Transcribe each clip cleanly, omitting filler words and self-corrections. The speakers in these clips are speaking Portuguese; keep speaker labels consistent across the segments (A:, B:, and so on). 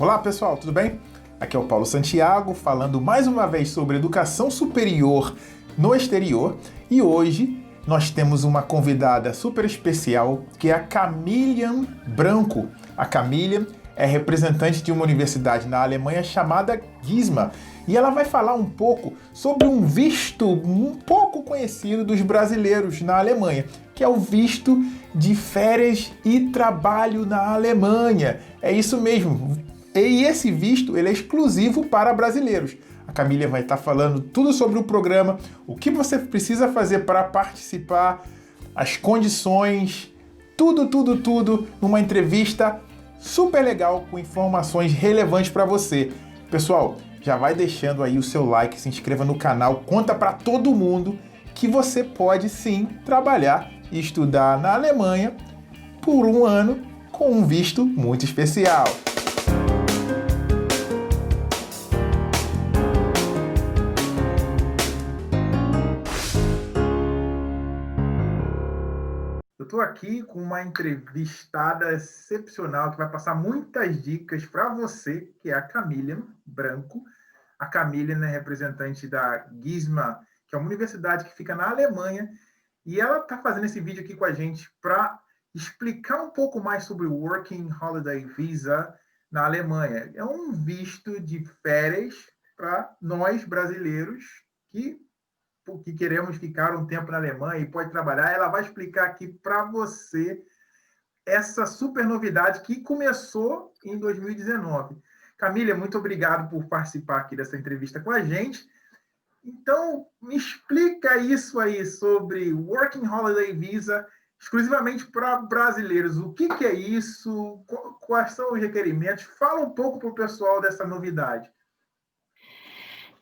A: Olá pessoal, tudo bem? Aqui é o Paulo Santiago falando mais uma vez sobre educação superior no exterior e hoje nós temos uma convidada super especial que é a Camilian Branco. A Camilian é representante de uma universidade na Alemanha chamada GISMA e ela vai falar um pouco sobre um visto um pouco conhecido dos brasileiros na Alemanha, que é o visto de férias e trabalho na Alemanha. É isso mesmo. E esse visto ele é exclusivo para brasileiros. A Camila vai estar falando tudo sobre o programa, o que você precisa fazer para participar, as condições, tudo, numa entrevista super legal com informações relevantes para você. Pessoal, já vai deixando aí o seu like, se inscreva no canal, conta para todo mundo que você pode sim trabalhar e estudar na Alemanha por um ano com um visto muito especial. Eu estou aqui com uma entrevistada excepcional que vai passar muitas dicas para você, que é a Camilian Branco. A Camilian é representante da GISMA, que é uma universidade que fica na Alemanha, e ela está fazendo esse vídeo aqui com a gente para explicar um pouco mais sobre o Working Holiday Visa na Alemanha. É um visto de férias para nós brasileiros que queremos ficar um tempo na Alemanha e pode trabalhar. Ela vai explicar aqui para você essa super novidade que começou em 2019. Camila, muito obrigado por participar aqui dessa entrevista com a gente. Então, me explica isso aí sobre Working Holiday Visa, exclusivamente para brasileiros. O que é isso? Quais são os requerimentos? Fala um pouco para o pessoal dessa novidade.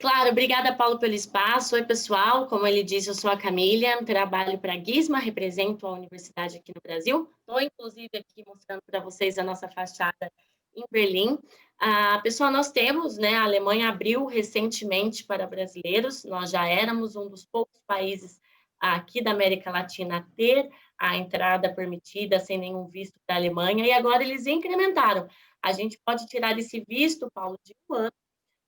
B: Claro, obrigada, Paulo, pelo espaço. Oi, pessoal. Como ele disse, eu sou a Camila, trabalho para a GISMA, represento a universidade aqui no Brasil. Estou, inclusive, aqui mostrando para vocês a nossa fachada em Berlim. Pessoal, nós temos, né, a Alemanha abriu recentemente para brasileiros, nós já éramos um dos poucos países aqui da América Latina a ter a entrada permitida sem nenhum visto da Alemanha, e agora eles incrementaram. A gente pode tirar esse visto, Paulo, de um ano.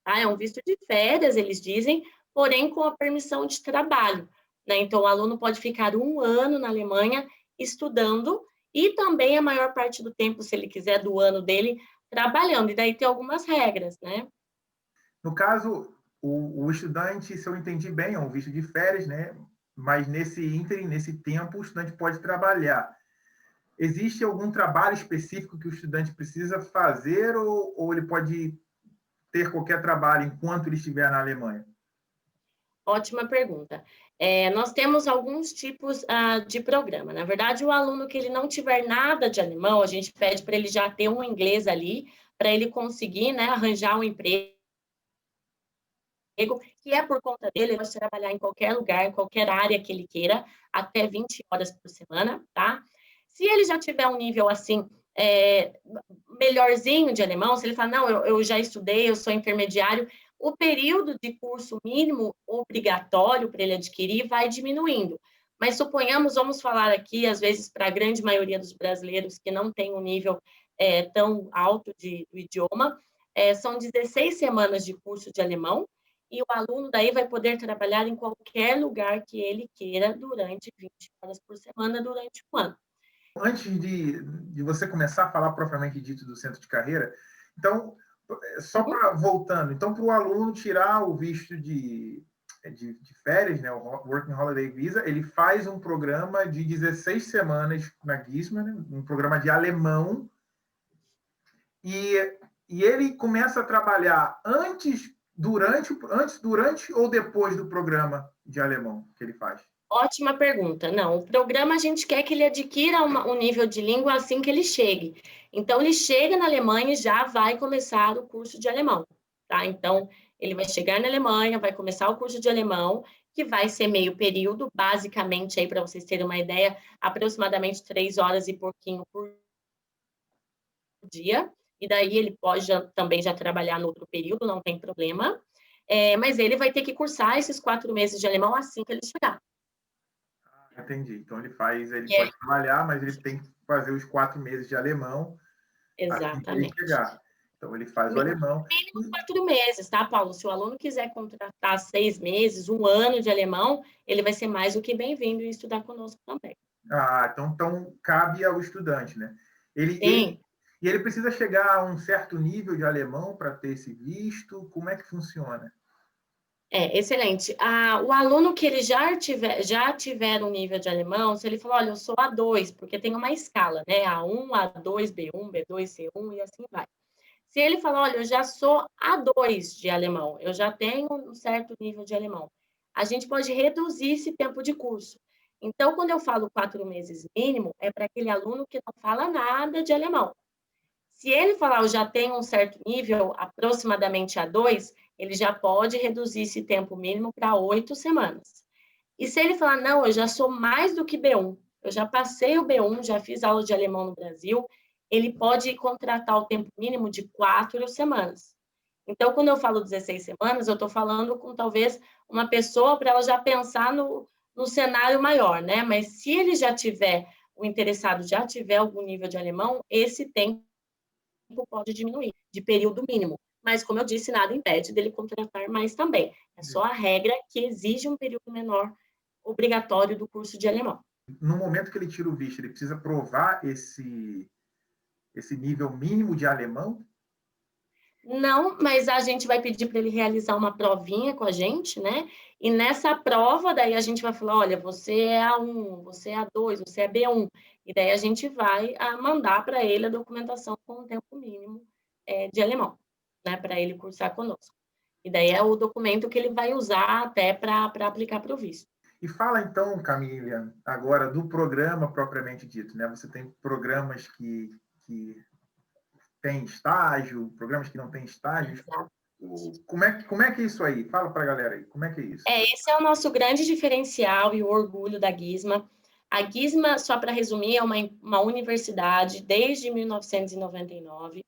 B: É um visto de férias, eles dizem, porém com a permissão de trabalho, né? Então, o aluno pode ficar um ano na Alemanha estudando e também a maior parte do tempo, se ele quiser, do ano dele, trabalhando. E daí tem algumas regras, né?
A: No caso, o estudante, se eu entendi bem, é um visto de férias, né? Mas nesse ínterim, nesse tempo, o estudante pode trabalhar. Existe algum trabalho específico que o estudante precisa fazer ou ele pode ter qualquer trabalho enquanto ele estiver na Alemanha?
B: Ótima pergunta. Nós temos alguns tipos de programa. Na verdade, o aluno que ele não tiver nada de alemão, a gente pede para ele já ter um inglês ali, para ele conseguir, né, arranjar um emprego que é por conta dele, ele pode trabalhar em qualquer lugar, em qualquer área que ele queira, até 20 horas por semana, tá? Se ele já tiver um nível assim, melhorzinho de alemão, se ele falar, não, eu já estudei, eu sou intermediário, o período de curso mínimo obrigatório para ele adquirir vai diminuindo. Mas suponhamos, vamos falar aqui, às vezes, para a grande maioria dos brasileiros que não tem um nível tão alto do idioma, são 16 semanas de curso de alemão, e o aluno daí vai poder trabalhar em qualquer lugar que ele queira durante 20 horas por semana, durante um ano.
A: Antes de você começar a falar propriamente dito do centro de carreira, então, só para voltando, então, para o aluno tirar o visto de férias, né, o Working Holiday Visa, ele faz um programa de 16 semanas na GISMA, né, um programa de alemão, e ele começa a trabalhar durante ou depois do programa de alemão que ele faz?
B: Ótima pergunta. Não, o programa a gente quer que ele adquira um nível de língua assim que ele chegue. Então, ele chega na Alemanha e já vai começar o curso de alemão, tá? Então, ele vai chegar na Alemanha, vai começar o curso de alemão, que vai ser meio período, basicamente, aí para vocês terem uma ideia, aproximadamente 3 horas e pouquinho por dia, e daí ele pode também já trabalhar no outro período, não tem problema, mas ele vai ter que cursar esses 4 meses de alemão assim que ele chegar.
A: Entendi. Então ele pode trabalhar, mas ele tem que fazer os 4 meses de alemão assim que ele
B: Exatamente.
A: chegar. Então, ele faz o alemão.
B: Mínimo 4 meses, tá, Paulo? Se o aluno quiser contratar 6 meses, 1 ano de alemão, ele vai ser mais do que bem-vindo em estudar conosco também.
A: Então cabe ao estudante, né?
B: Sim.
A: E ele precisa chegar a um certo nível de alemão para ter esse visto? Como é que funciona?
B: Excelente. O aluno que ele já tiver um nível de alemão, se ele falar, olha, eu sou A2, porque tem uma escala, né? A1, A2, B1, B2, C1 e assim vai. Se ele falar, olha, eu já sou A2 de alemão, eu já tenho um certo nível de alemão, a gente pode reduzir esse tempo de curso. Então, quando eu falo 4 meses mínimo, é para aquele aluno que não fala nada de alemão. Se ele falar, eu já tenho um certo nível, aproximadamente A2, ele já pode reduzir esse tempo mínimo para 8 semanas. E se ele falar, não, eu já sou mais do que B1, eu já passei o B1, já fiz aula de alemão no Brasil, ele pode contratar o tempo mínimo de 4 semanas. Então, quando eu falo 16 semanas, eu estou falando com talvez uma pessoa para ela já pensar no cenário maior, né? Mas se ele já tiver, o interessado já tiver algum nível de alemão, esse tempo pode diminuir, de período mínimo. Mas, como eu disse, nada impede dele contratar mais também. É só a regra que exige um período menor obrigatório do curso de alemão.
A: No momento que ele tira o visto, ele precisa provar esse nível mínimo de alemão?
B: Não, mas a gente vai pedir para ele realizar uma provinha com a gente, né? E nessa prova, daí a gente vai falar, olha, você é A1, você é A2, você é B1. E daí a gente vai mandar para ele a documentação com o tempo mínimo de alemão, né? Para ele cursar conosco. E daí é o documento que ele vai usar até para aplicar para o visto.
A: E fala então, Camila, agora do programa propriamente dito, né? Você tem programas que têm estágio, programas que não têm estágio.
B: Exato.
A: Como é que é isso aí? Fala para a galera aí, como é que é isso?
B: Esse é o nosso grande diferencial e o orgulho da Gizma. A Gizma, só para resumir, é uma universidade desde 1999,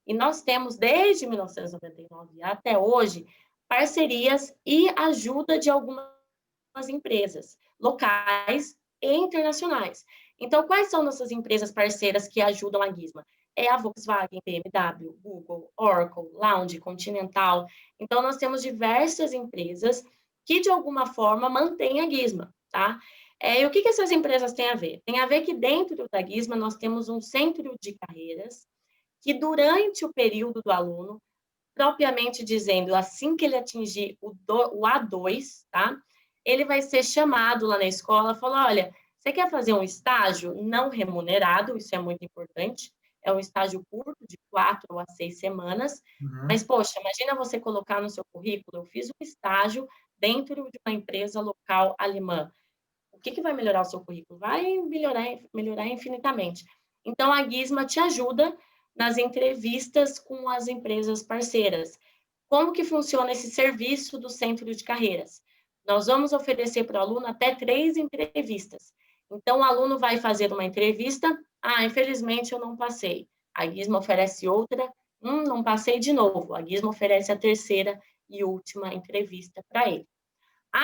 B: e nós temos, desde 1999 até hoje, parcerias e ajuda de algumas empresas locais e internacionais. Então, quais são nossas empresas parceiras que ajudam a Gizma? É a Volkswagen, BMW, Google, Oracle, Lounge, Continental. Então, nós temos diversas empresas que, de alguma forma, mantêm a Gizma, tá? E o que essas empresas têm a ver? Tem a ver que dentro da Gizma nós temos um centro de carreiras que, durante o período do aluno, propriamente dizendo, assim que ele atingir o A2, tá? Ele vai ser chamado lá na escola, falar, olha, você quer fazer um estágio não remunerado, isso é muito importante, é um estágio curto, de 4 a 6 semanas, mas, poxa, imagina você colocar no seu currículo, eu fiz um estágio dentro de uma empresa local alemã. O que vai melhorar o seu currículo? Vai melhorar infinitamente. Então, a Gizma te ajuda nas entrevistas com as empresas parceiras. Como que funciona esse serviço do centro de carreiras? Nós vamos oferecer para o aluno até 3 entrevistas. Então, o aluno vai fazer uma entrevista, infelizmente eu não passei. A Gizma oferece outra, não passei de novo. A Gizma oferece a terceira e última entrevista para ele.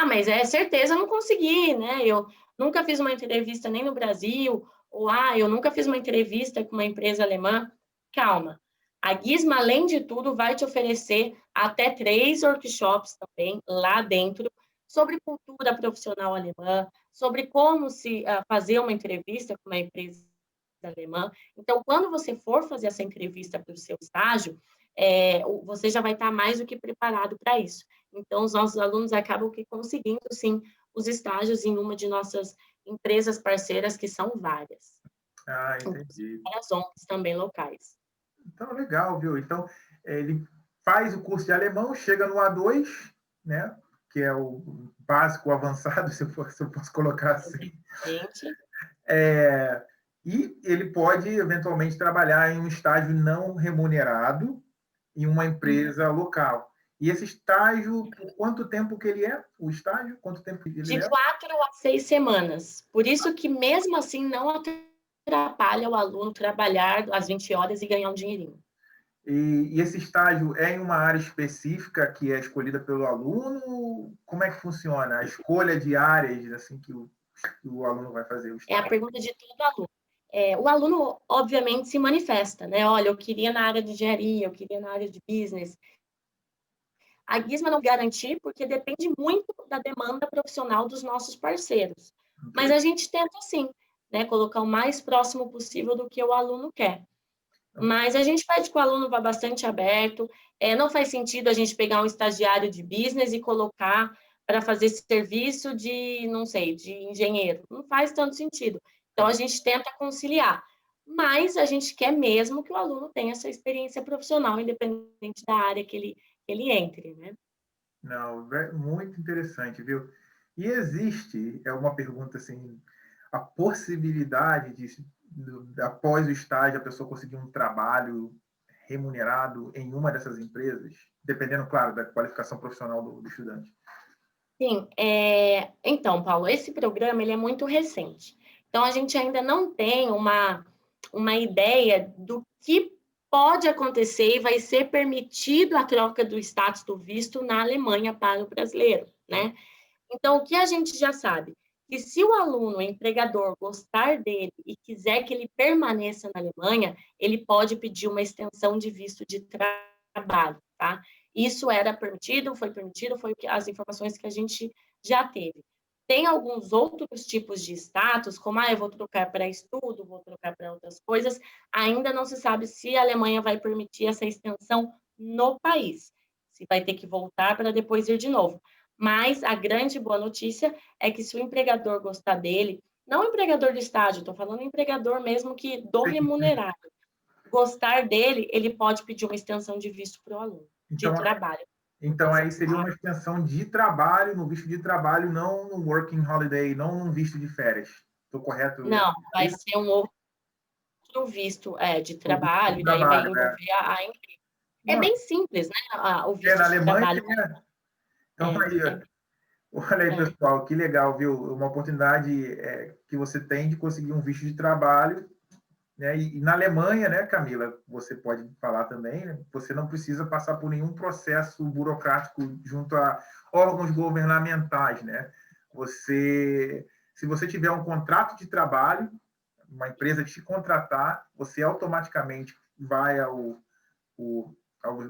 B: Mas é certeza, eu não consegui, né? Eu nunca fiz uma entrevista nem no Brasil, ou eu nunca fiz uma entrevista com uma empresa alemã. Calma. A Gizma, além de tudo, vai te oferecer até 3 workshops também lá dentro sobre cultura profissional alemã, sobre como se fazer uma entrevista com uma empresa alemã. Então, quando você for fazer essa entrevista para o seu estágio, você já vai estar mais do que preparado para isso. Então, os nossos alunos acabam que conseguindo, sim, os estágios em uma de nossas empresas parceiras, que são várias.
A: Entendi.
B: Várias ONGs também locais.
A: Então, legal, viu? Então, ele faz o curso de alemão, chega no A2, né? Que é o básico avançado, se eu posso colocar assim.
B: Gente.
A: E ele pode, eventualmente, trabalhar em um estágio não remunerado em uma empresa local. E esse estágio, por quanto tempo que ele é? O estágio? Quanto tempo que ele
B: De
A: leva?
B: 4 a 6 semanas. Por isso que, mesmo assim, não atrapalha o aluno trabalhar as 20 horas e ganhar um dinheirinho.
A: E esse estágio é em uma área específica que é escolhida pelo aluno? Como é que funciona a escolha de áreas assim que o aluno vai fazer o
B: É a
A: estágio?
B: pergunta de todo aluno. O aluno, obviamente, se manifesta, né? Olha, eu queria na área de engenharia, eu queria na área de business. A Gizmo não garantir, porque depende muito da demanda profissional dos nossos parceiros. Mas
A: Ok.
B: a gente tenta, sim, né, colocar o mais próximo possível do que o aluno quer. Mas a gente pede que o aluno vá bastante aberto. Não faz sentido a gente pegar um estagiário de business e colocar para fazer esse serviço de, não sei, de engenheiro. Não faz tanto sentido. Então, a
A: Claro.
B: gente tenta conciliar. Mas a gente quer mesmo que o aluno tenha essa experiência profissional, independente da área que ele entre, né?
A: Não, muito interessante, viu? E existe, é uma pergunta assim, a possibilidade após o estágio, a pessoa conseguir um trabalho remunerado em uma dessas empresas, dependendo, claro, da qualificação profissional do estudante.
B: Sim, então, Paulo, esse programa ele é muito recente. Então, a gente ainda não tem uma ideia do que pode acontecer e vai ser permitido a troca do status do visto na Alemanha para o brasileiro, né? Então, o que a gente já sabe? Que se o aluno, o empregador, gostar dele e quiser que ele permaneça na Alemanha, ele pode pedir uma extensão de visto de trabalho, tá? Isso era permitido, foi as informações que a gente já teve. Tem alguns outros tipos de status, como eu vou trocar para estudo, vou trocar para outras coisas, ainda não se sabe se a Alemanha vai permitir essa extensão no país, se vai ter que voltar para depois ir de novo. Mas a grande boa notícia é que se o empregador gostar dele, não o empregador de estágio, estou falando empregador mesmo que do remunerado, gostar dele, ele pode pedir uma extensão de visto para o aluno, de
A: Então,
B: trabalho.
A: então aí seria uma extensão de trabalho, no visto de trabalho, não no working holiday, não no visto de férias. Estou correto?
B: Não,
A: É
B: vai
A: isso?
B: ser um outro visto de
A: O visto de
B: trabalho, e daí vai
A: trabalho, é.
B: envolver a empresa. É
A: Nossa,
B: bem simples, né? O visto
A: na
B: de
A: Alemanha,
B: trabalho.
A: né? Então tá
B: É,
A: aí,
B: é,
A: olha aí,
B: é,
A: pessoal, que legal, viu? Uma oportunidade que você tem de conseguir um visto de trabalho, né? E na Alemanha, né, Camila, você pode falar também, né? Você não precisa passar por nenhum processo burocrático junto a órgãos governamentais, né? Se você tiver um contrato de trabalho, uma empresa te contratar, você automaticamente vai ao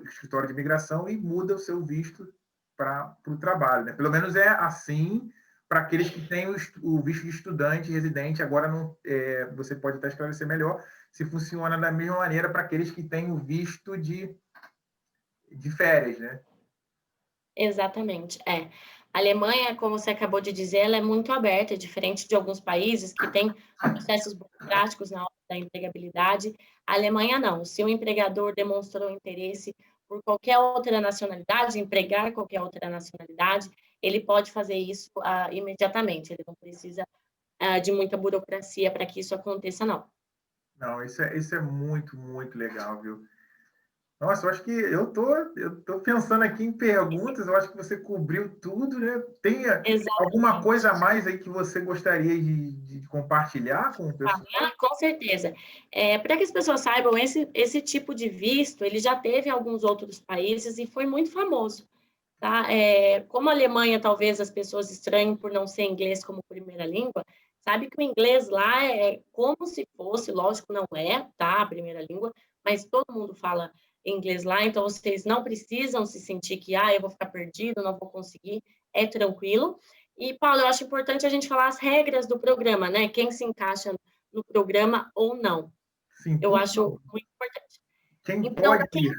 A: escritório de imigração e muda o seu visto para o trabalho. Né? Pelo menos é assim para aqueles que têm o visto de estudante residente. Agora não, você pode até esclarecer melhor se funciona da mesma maneira para aqueles que têm o visto de férias, né?
B: exatamente. A Alemanha, como você acabou de dizer, ela é muito aberta, diferente de alguns países que têm processos burocráticos na hora da empregabilidade. A Alemanha não. Se o empregador demonstrou interesse por qualquer outra nacionalidade, empregar qualquer outra nacionalidade, ele pode fazer isso imediatamente. Ele não precisa de muita burocracia para que isso aconteça, não.
A: Não, isso é muito, muito legal, viu? Nossa, eu acho que eu tô pensando aqui em perguntas, eu acho que você cobriu tudo, né? Tem alguma coisa
B: Exatamente.
A: a mais aí que você gostaria de compartilhar com o pessoal?
B: Com certeza. Para que as pessoas saibam, esse tipo de visto, ele já teve em alguns outros países e foi muito famoso, tá? Como a Alemanha, talvez as pessoas estranhem por não ser inglês como primeira língua, sabe que o inglês lá é como se fosse, lógico, não é, tá? A primeira língua, mas todo mundo fala inglês lá, então vocês não precisam se sentir que, eu vou ficar perdido, não vou conseguir, é tranquilo. E, Paulo, eu acho importante a gente falar as regras do programa, né? Quem se encaixa no programa ou não.
A: Sim,
B: Eu
A: por
B: acho
A: favor.
B: muito importante.
A: Quem
B: Então,
A: pode ir?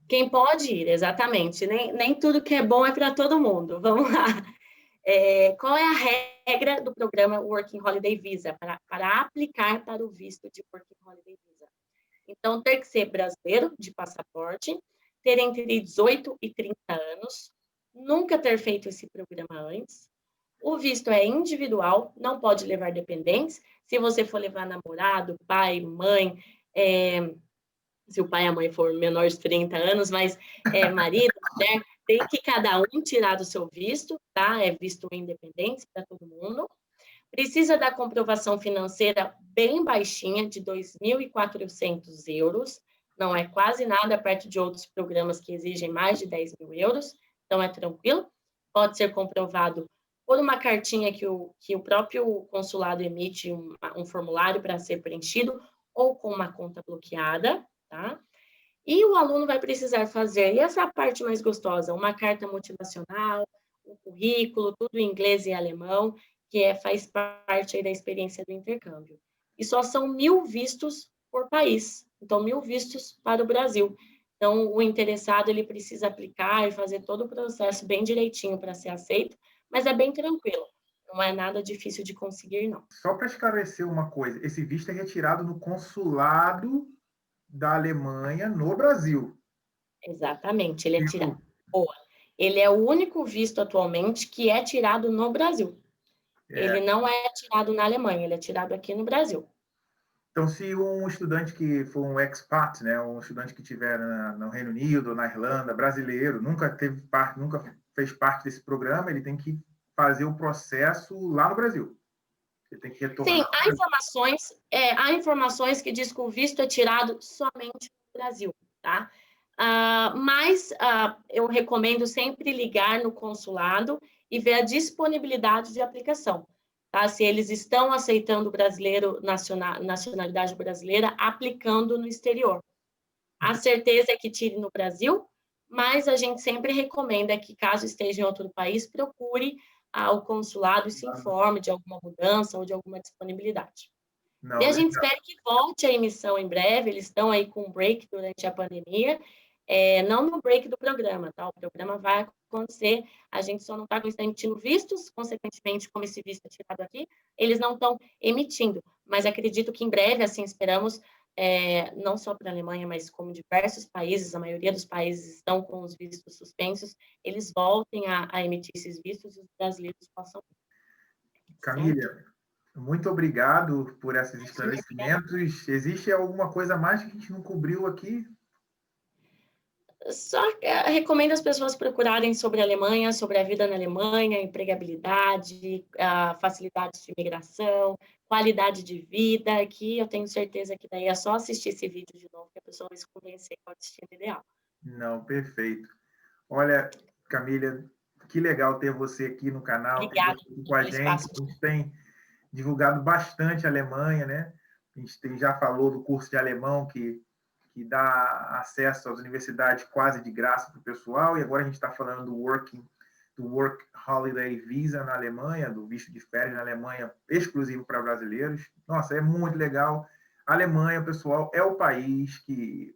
B: quem pode ir, exatamente. Nem tudo que é bom é para todo mundo. Vamos lá. Qual é a regra do programa Working Holiday Visa para aplicar para o visto de Working Holiday Visa? Então, ter que ser brasileiro, de passaporte, ter entre 18 e 30 anos, nunca ter feito esse programa antes. O visto é individual, não pode levar dependentes. Se você for levar namorado, pai, mãe, se o pai e a mãe for menor de 30 anos, mas marido, mulher, tem que cada um tirar do seu visto, tá? É visto independente para todo mundo. Precisa da comprovação financeira bem baixinha, de 2.400 euros. Não é quase nada perto de outros programas que exigem mais de 10 mil euros, então é tranquilo. Pode ser comprovado por uma cartinha que o próprio consulado emite, um formulário para ser preenchido, ou com uma conta bloqueada, tá? E o aluno vai precisar fazer, e essa é a parte mais gostosa, uma carta motivacional, um currículo, tudo em inglês e alemão, que faz parte aí da experiência do intercâmbio. E só são 1.000 vistos por país, então 1.000 vistos para o Brasil. Então, o interessado ele precisa aplicar e fazer todo o processo bem direitinho para ser aceito, mas é bem tranquilo, não é nada difícil de conseguir, não.
A: Só para esclarecer uma coisa, esse visto é retirado no consulado da Alemanha no Brasil.
B: Exatamente, ele é tirado. Boa. Ele é o único visto atualmente que é tirado no Brasil. Ele não é tirado na Alemanha, ele é tirado aqui no Brasil.
A: Então, se um estudante que for um expat, né, um estudante que estiver no Reino Unido ou na Irlanda, brasileiro, nunca fez parte desse programa, ele tem que fazer o processo lá no Brasil. Ele tem que
B: Sim,
A: retornar.
B: há informações que diz que o visto é tirado somente no Brasil, tá? Mas eu recomendo sempre ligar no consulado e ver a disponibilidade de aplicação, tá? Se eles estão aceitando brasileiro, nacionalidade brasileira, aplicando no exterior. A certeza é que tire no Brasil, mas a gente sempre recomenda que, caso esteja em outro país, procure o consulado e se informe de alguma mudança ou de alguma disponibilidade.
A: Não,
B: E a gente
A: legal.
B: espera que volte a emissão em breve, eles estão aí com um break durante a pandemia, não no break do programa, tá? O programa vai acontecer, a gente só não está emitindo vistos, consequentemente, como esse visto é tirado aqui, eles não estão emitindo, mas acredito que em breve, assim esperamos, não só para a Alemanha, mas como diversos países, a maioria dos países estão com os vistos suspensos, eles voltem a emitir esses vistos e os brasileiros possam.
A: Camila, muito obrigado por esses
B: Obrigada.
A: esclarecimentos. Existe alguma coisa mais que a gente não cobriu aqui?
B: Só recomendo as pessoas procurarem sobre a Alemanha, sobre a vida na Alemanha, empregabilidade, facilidades de imigração, qualidade de vida, que eu tenho certeza que daí é só assistir esse vídeo de novo que a pessoa vai se convencer com o destino ideal.
A: Não, perfeito. Olha, Camila, que legal ter você aqui no canal, ter
B: Obrigada
A: você aqui com a
B: pelo
A: gente.
B: espaço.
A: A gente tem divulgado bastante a Alemanha, né? A gente já falou do curso de alemão que dá acesso às universidades quase de graça para o pessoal, e agora a gente está falando do Work Holiday Visa na Alemanha, do visto de férias na Alemanha exclusivo para brasileiros. Nossa, é muito legal. A Alemanha, pessoal, é o país que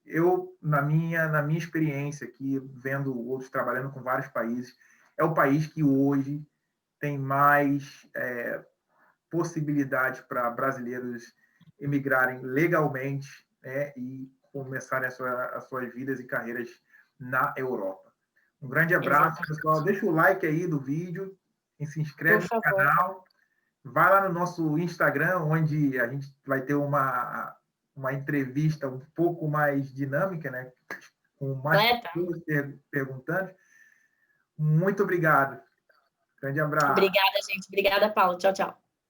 A: eu, na minha experiência aqui, vendo outros trabalhando com vários países, é o país que hoje tem mais possibilidade para brasileiros emigrarem legalmente, né, e começarem as suas vidas e carreiras na Europa. Um grande abraço,
B: Exatamente.
A: pessoal. Deixa o like aí do vídeo e se
B: Por
A: inscreve no
B: favor.
A: canal. Vai lá no nosso Instagram, onde a gente vai ter uma entrevista um pouco mais dinâmica, né, com mais pessoas perguntando. Muito obrigado. Grande abraço.
B: Obrigada, gente. Obrigada, Paulo. Tchau, tchau.